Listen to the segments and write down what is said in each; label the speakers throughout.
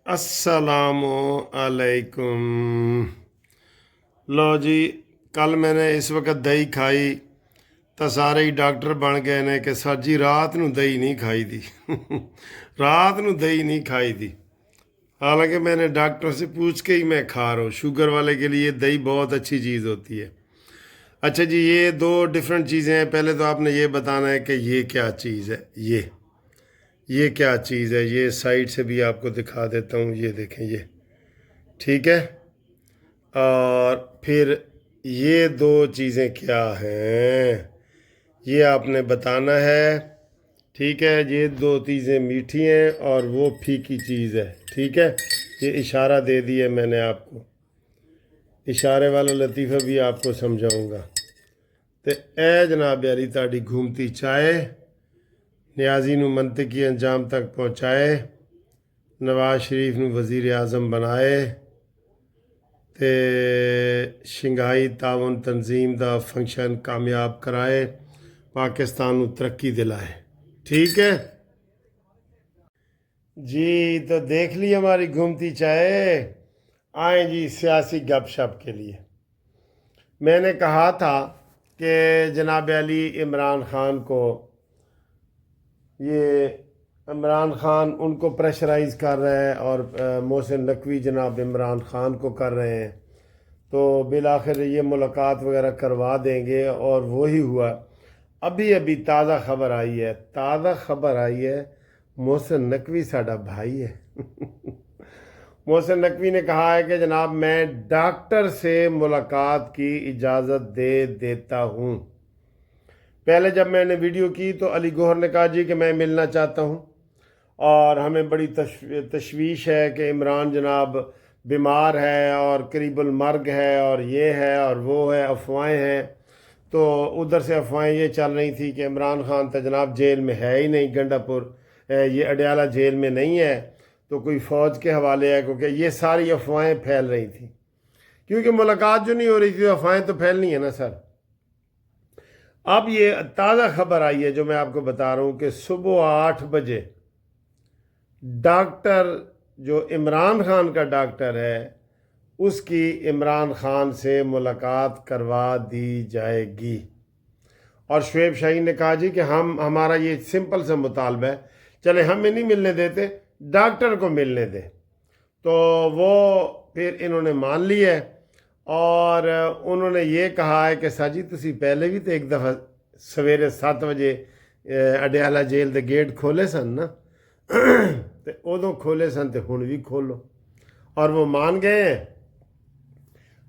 Speaker 1: السلام علیکم۔ لو جی، کل میں نے اس وقت دہی کھائی تو سارے ہی ڈاکٹر بن گئے نے کہ سر جی رات نو دہی نہیں کھائی دی رات نو دہی نہیں کھائی دی۔ حالانکہ میں نے ڈاکٹر سے پوچھ کے ہی میں کھا رہا ہوں، شوگر والے کے لیے دہی بہت اچھی چیز ہوتی ہے۔ اچھا جی، یہ دو ڈفرینٹ چیزیں ہیں۔ پہلے تو آپ نے یہ بتانا ہے کہ یہ کیا چیز ہے۔ یہ کیا چیز ہے، یہ سائڈ سے بھی آپ کو دکھا دیتا ہوں، یہ دیکھیں، یہ ٹھیک ہے۔ اور پھر یہ دو چیزیں کیا ہیں یہ آپ نے بتانا ہے، ٹھیک ہے۔ یہ دو چیزیں میٹھی ہیں اور وہ پھیکی چیز ہے، ٹھیک ہے۔ یہ اشارہ دے دیا میں نے آپ کو، اشارے والا لطیفہ بھی آپ کو سمجھاؤں گا۔ تو اے جناب یاری تاڑی گھومتی چائے نیازی نو منطقی انجام تک پہنچائے، نواز شریف نو وزیر اعظم بنائے تے شنگھائی تعاون تنظیم دا فنکشن کامیاب کرائے، پاکستان نو ترقی دلائے، ٹھیک ہے جی۔ تو دیکھ لی ہماری گھومتی چائے، آئیں جی سیاسی گپ شپ کے لیے۔ میں نے کہا تھا کہ جناب علی عمران خان کو، یہ عمران خان ان کو پریشرائز کر رہے ہیں اور محسن نقوی جناب عمران خان کو کر رہے ہیں، تو بالآخر یہ ملاقات وغیرہ کروا دیں گے، اور وہی ہوا۔ ابھی تازہ خبر آئی ہے محسن نقوی ساڈا بھائی ہے محسن نقوی نے کہا ہے کہ جناب میں ڈاکٹر سے ملاقات کی اجازت دے دیتا ہوں۔ پہلے جب میں نے ویڈیو کی تو علی گوہر نے کہا جی کہ میں ملنا چاہتا ہوں، اور ہمیں بڑی تشویش ہے کہ عمران جناب بیمار ہے اور قریب المرگ ہے، اور یہ ہے اور وہ ہے، افواہیں ہیں۔ تو ادھر سے افواہیں یہ چل رہی تھی کہ عمران خان تو جناب جیل میں ہے ہی نہیں، گنڈا پور یہ اڈیالہ جیل میں نہیں ہے، تو کوئی فوج کے حوالے ہے، کیونکہ یہ ساری افواہیں پھیل رہی تھیں، کیونکہ ملاقات جو نہیں ہو رہی تھی، افواہیں تو پھیلنی ہے نا سر۔ اب یہ تازہ خبر آئی ہے جو میں آپ کو بتا رہا ہوں کہ صبح 8 بجے ڈاکٹر جو عمران خان کا ڈاکٹر ہے اس کی عمران خان سے ملاقات کروا دی جائے گی، اور شعیب شاہین نے کہا جی کہ ہمارا یہ سمپل سا مطالبہ ہے، چلے ہمیں نہیں ملنے دیتے، ڈاکٹر کو ملنے دیں۔ تو وہ پھر انہوں نے مان لی ہے، اور انہوں نے یہ کہا ہے کہ سر جی تسی پہلے بھی تو ایک دفعہ سویرے 7 بجے اڈیالہ جیل دے گیٹ کھولے سن نا تو ادو کھولے سن تو ہن بھی کھولو، اور وہ مان گئے ہیں۔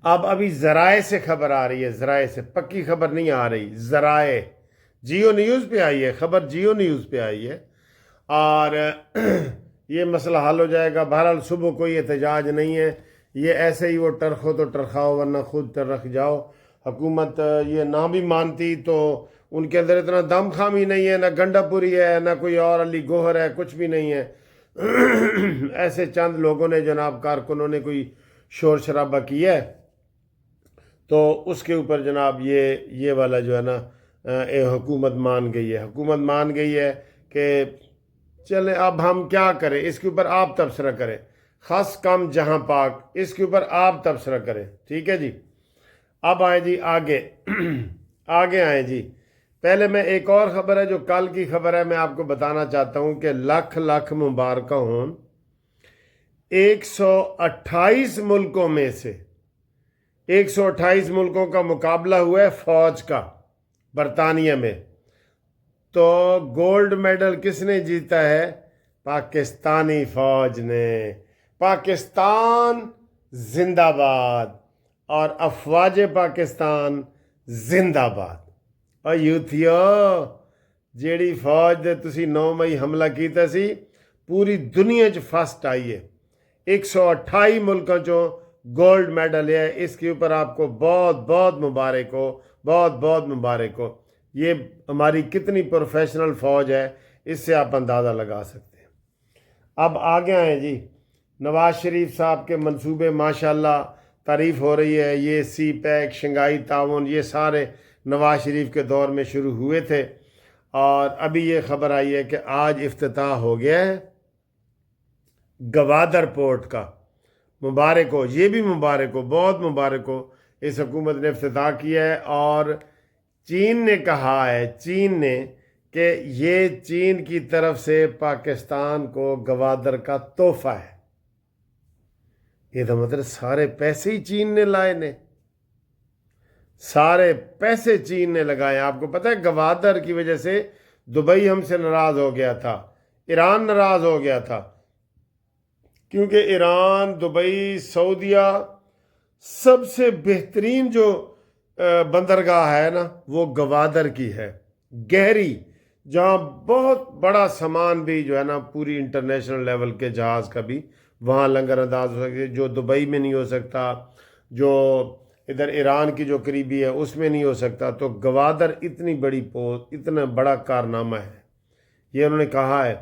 Speaker 1: اب ابھی ذرائع سے خبر آ رہی ہے، ذرائع سے، پکی خبر نہیں آ رہی، ذرائع جیو نیوز پہ آئی ہے خبر، جیو نیوز پہ آئی ہے، اور یہ مسئلہ حل ہو جائے گا۔ بہرحال صبح کوئی احتجاج نہیں ہے، یہ ایسے ہی وہ ٹرخو تو ٹرخاؤ ورنہ خود ٹرخ جاؤ۔ حکومت یہ نہ بھی مانتی تو ان کے اندر اتنا دم خامی نہیں ہے، نہ گنڈا پوری ہے، نہ کوئی اور علی گوہر ہے، کچھ بھی نہیں ہے ایسے چند لوگوں نے جناب کارکنوں نے کوئی شور شرابہ کیا ہے، تو اس کے اوپر جناب یہ والا جو ہے نا حکومت مان گئی ہے کہ چلیں اب ہم کیا کریں، اس کے اوپر آپ تبصرہ کریں، خاص کم جہاں پاک، اس کے اوپر آپ تبصرہ کریں، ٹھیک ہے جی۔ اب آئیں جی آگے آئیں جی۔ پہلے میں ایک اور خبر ہے جو کل کی خبر ہے، میں آپ کو بتانا چاہتا ہوں کہ لاکھ مبارکہ ہوں۔ 128 ملکوں میں سے 128 ملکوں کا مقابلہ ہوا ہے فوج کا برطانیہ میں، تو گولڈ میڈل کس نے جیتا ہے؟ پاکستانی فوج نے۔ پاکستان زندہ باد، اور افواج پاکستان زندہ باد۔ اور یوتھیو جیڑی فوج دے تسی 9 مئی حملہ کیتا سی پوری دنیا چ فرسٹ آئی ہے، 128 ملکوں چوں گولڈ میڈل ہے، اس کے اوپر آپ کو بہت بہت مبارک ہو، بہت بہت مبارک ہو۔ یہ ہماری کتنی پروفیشنل فوج ہے، اس سے آپ اندازہ لگا سکتے ہیں۔ اب آگے آئیں جی، نواز شریف صاحب کے منصوبے ماشاءاللہ تعریف ہو رہی ہے، یہ سی پیک، شنگھائی تعاون، یہ سارے نواز شریف کے دور میں شروع ہوئے تھے، اور ابھی یہ خبر آئی ہے کہ آج افتتاح ہو گیا ہے گوادر پورٹ کا مبارک ہو، یہ بھی مبارک ہو، بہت مبارک ہو، اس حکومت نے افتتاح کیا ہے۔ اور چین نے کہا ہے، چین نے، کہ یہ چین کی طرف سے پاکستان کو گوادر کا تحفہ ہے۔ یہ تو مطلب سارے پیسے ہی چین نے لائے نے، سارے پیسے چین نے لگائے۔ آپ کو پتہ ہے گوادر کی وجہ سے دبئی ہم سے ناراض ہو گیا تھا، ایران ناراض ہو گیا تھا، کیونکہ ایران، دبئی، سعودیہ، سب سے بہترین جو بندرگاہ ہے نا وہ گوادر کی ہے، گہری، جہاں بہت بڑا سامان بھی جو ہے نا پوری انٹرنیشنل لیول کے جہاز کا بھی وہاں لنگر انداز ہو سکتے، جو دبئی میں نہیں ہو سکتا، جو ادھر ایران کی جو قریبی ہے اس میں نہیں ہو سکتا۔ تو گوادر اتنی بڑی پوسٹ، اتنا بڑا کارنامہ ہے، یہ انہوں نے کہا ہے۔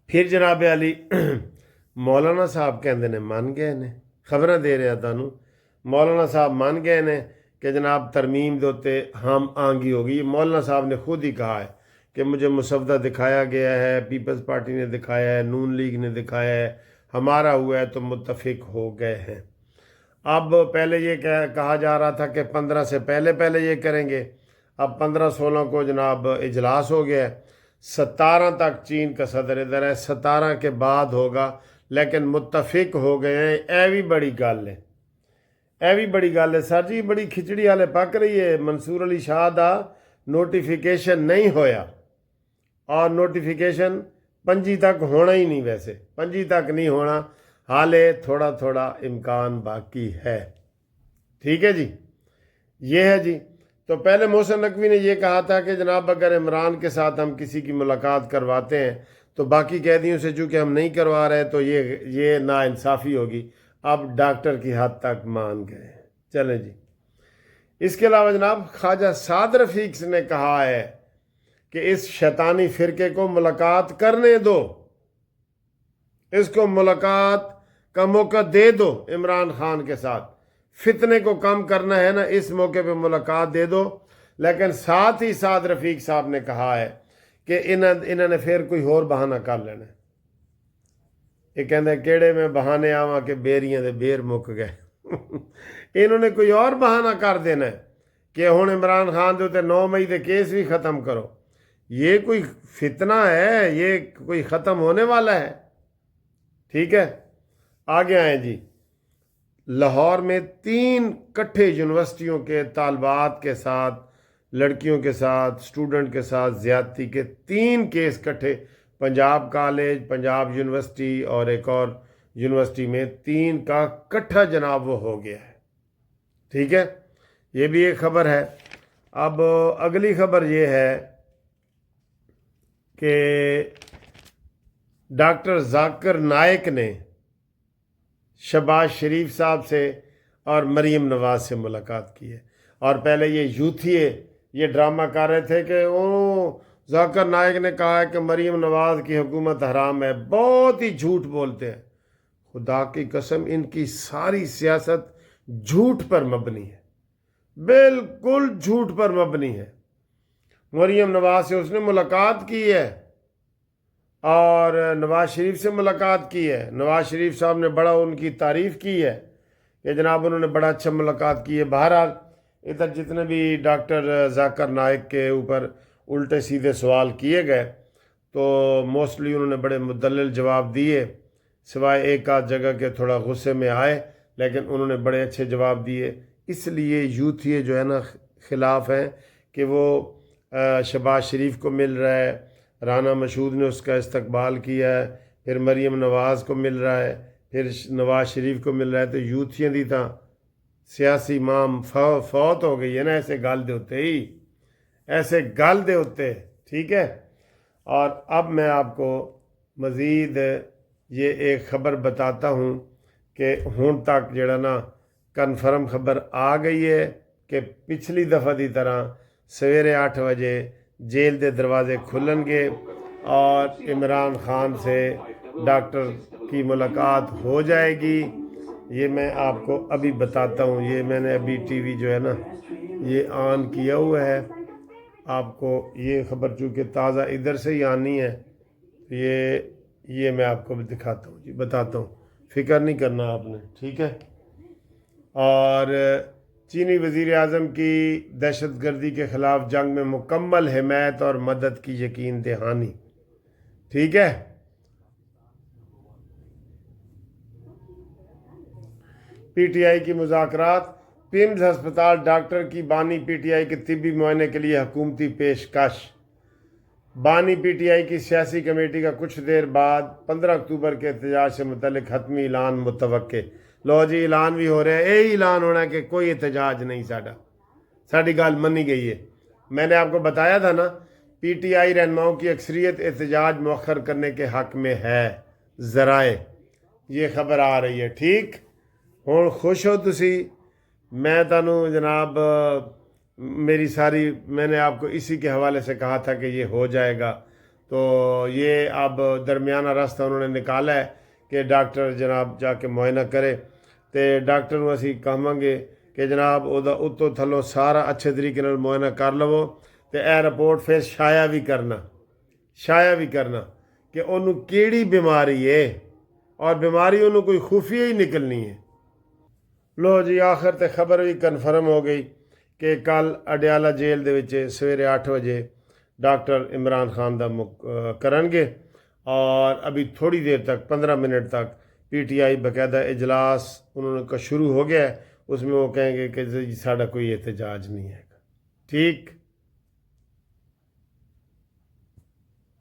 Speaker 1: پھر جناب علی مولانا صاحب کہندے نے مان گئے نے، خبریں دے رہا تانوں، مولانا صاحب مان گئے نے کہ جناب ترمیم دوتے ہم آنگی ہوگی۔ یہ مولانا صاحب نے خود ہی کہا ہے کہ مجھے مسودہ دکھایا گیا ہے، پیپلز پارٹی نے دکھایا ہے، نون لیگ نے دکھایا ہے، ہمارا ہوا ہے تو متفق ہو گئے ہیں۔ اب پہلے یہ کہا جا رہا تھا کہ 15 سے پہلے یہ کریں گے، اب 15-16 کو جناب اجلاس ہو گیا ہے، 17 تک چین کا صدر ادھر ہے، 17 کے بعد ہوگا، لیکن متفق ہو گئے ہیں۔ اے بھی بڑی گل ہے، اے بھی بڑی گل ہے سر جی، بڑی کھچڑی والے پک رہی ہے۔ منصور علی شاہ دا نوٹیفیکیشن نہیں ہویا، اور نوٹیفیکیشن 25 تک ہونا ہی نہیں، ویسے 25 تک نہیں ہونا، حالے تھوڑا تھوڑا امکان باقی ہے۔ ٹھیک ہے جی، یہ ہے جی۔ تو پہلے محسن نقوی نے یہ کہا تھا کہ جناب اگر عمران کے ساتھ ہم کسی کی ملاقات کرواتے ہیں تو باقی قیدیوں سے چونکہ ہم نہیں کروا رہے تو یہ ناانصافی ہوگی۔ اب ڈاکٹر کی حد تک مان گئے۔ چلیں جی، اس کے علاوہ جناب خواجہ سعد رفیق نے کہا ہے کہ اس شیطانی فرقے کو ملاقات کرنے دو، اس کو ملاقات کا موقع دے دو عمران خان کے ساتھ، فتنے کو کم کرنا ہے نا، اس موقع پہ ملاقات دے دو۔ لیکن ساتھ ہی سعد رفیق صاحب نے کہا ہے کہ انہوں نے پھر کوئی اور بہانہ کر لینا ہے۔ یہ کہتے ہیں کیڑے میں بہانے آواں کہ بیریاں دے بیر مک گئے انہوں نے کوئی اور بہانہ کر دینا ہے کہ ہن عمران خان دے تے 9 مئی دے کیس بھی ختم کرو۔ یہ کوئی فتنہ ہے، یہ کوئی ختم ہونے والا ہے؟ ٹھیک ہے، آگے آئیں جی۔ لاہور میں 3 کٹھے یونیورسٹیوں کے طالبات کے ساتھ، لڑکیوں کے ساتھ، اسٹوڈنٹ کے ساتھ زیادتی کے 3 کیس کٹھے، پنجاب کالج، پنجاب یونیورسٹی اور ایک اور یونیورسٹی میں 3 کا کٹھا جناب وہ ہو گیا ہے۔ ٹھیک ہے، یہ بھی ایک خبر ہے۔ اب اگلی خبر یہ ہے کہ ڈاکٹر ذاکر نائک نے شہباز شریف صاحب سے اور مریم نواز سے ملاقات کی ہے۔ اور پہلے یہ یوتھیے یہ ڈرامہ کر رہے تھے کہ ذاکر نائک نے کہا ہے کہ مریم نواز کی حکومت حرام ہے، بہت ہی جھوٹ بولتے ہیں۔ خدا کی قسم ان کی ساری سیاست جھوٹ پر مبنی ہے، بالکل جھوٹ پر مبنی ہے۔ مریم نواز سے اس نے ملاقات کی ہے اور نواز شریف سے ملاقات کی ہے۔ نواز شریف صاحب نے بڑا ان کی تعریف کی ہے کہ جناب انہوں نے بڑا اچھا ملاقات کی ہے۔ بہرحال ادھر جتنے بھی ڈاکٹر ذاکر نائک کے اوپر الٹے سیدھے سوال کیے گئے تو موسٹلی انہوں نے بڑے مدلل جواب دیے، سوائے ایک آدھ جگہ کے تھوڑا غصے میں آئے، لیکن انہوں نے بڑے اچھے جواب دیے۔ اس لیے یوتھیے جو ہے نا خلاف ہیں کہ وہ شہباز شریف کو مل رہا ہے، رانا مشہود نے اس کا استقبال کیا ہے، پھر مریم نواز کو مل رہا ہے، پھر نواز شریف کو مل رہا ہے، تو یوتھیاں دی تھا سیاسی امام فوت ہو گئی ہے نا، ایسے گل دے ہوتے ہی، ایسے گل دے ہوتے۔ ٹھیک ہے، اور اب میں آپ کو مزید یہ ایک خبر بتاتا ہوں کہ ہون تک جڑا نا کنفرم خبر آ گئی ہے کہ پچھلی دفعہ دی طرح سویرے 8 بجے جیل دے دروازے کھلن گے اور عمران خان سے ڈاکٹر کی ملاقات ہو جائے گی۔ یہ میں آپ کو ابھی بتاتا ہوں، یہ میں نے ابھی ٹی وی جو ہے نا یہ آن کیا ہوا ہے، آپ کو یہ خبر چونکہ تازہ ادھر سے ہی آنی ہے، یہ میں آپ کو بھی دکھاتا ہوں جی، بتاتا ہوں، فکر نہیں کرنا آپ نے، ٹھیک ہے۔ اور چینی وزیر اعظم کی دہشت گردی کے خلاف جنگ میں مکمل حمایت اور مدد کی یقین دہانی، ٹھیک ہے۔ پی ٹی آئی کی مذاکرات، پیمز ہسپتال ڈاکٹر کی بانی پی ٹی آئی کے طبی معائنے کے لیے حکومتی پیشکش۔ بانی پی ٹی آئی کی سیاسی کمیٹی کا کچھ دیر بعد 15 اکتوبر کے احتجاج سے متعلق حتمی اعلان متوقع۔ لو جی، اعلان بھی ہو رہا ہے، یہی اعلان ہونا ہے کہ کوئی احتجاج نہیں، ساڑی گال منی گئی ہے۔ میں نے آپ کو بتایا تھا نا، پی ٹی آئی رہنماؤں کی اکثریت احتجاج مؤخر کرنے کے حق میں ہے۔ ذرائع یہ خبر آ رہی ہے، ٹھیک ہوں خوش ہو تسی؟ میں تانوں جناب میری ساری، میں نے آپ کو اسی کے حوالے سے کہا تھا کہ یہ ہو جائے گا، تو یہ اب درمیانہ راستہ انہوں نے نکالا ہے کہ ڈاکٹر جناب جا کے معائنہ کرے، تے ڈاکٹر نوں اسی کہاں گے کہ جناب اتو تھلو سارا اچھے طریقے نال معائنہ کر لو، تے اے رپورٹ پھر شائع بھی کرنا کہ انہوں کیڑی بیماری ہے، اور بیماری انہوں کوئی خفیہ ہی نکلنی ہے۔ لو جی، آخر تے خبر بھی کنفرم ہو گئی کہ کل اڈیالہ جیل دے وچ سویرے 8 بجے ڈاکٹر عمران خان دا کرن گے، اور ابھی تھوڑی دیر تک 15 منٹ تک پی ٹی آئی باقاعدہ اجلاس انہوں کا شروع ہو گیا ہے، اس میں وہ کہیں گے کہ ساڈا کوئی احتجاج نہیں ہے، ٹھیک۔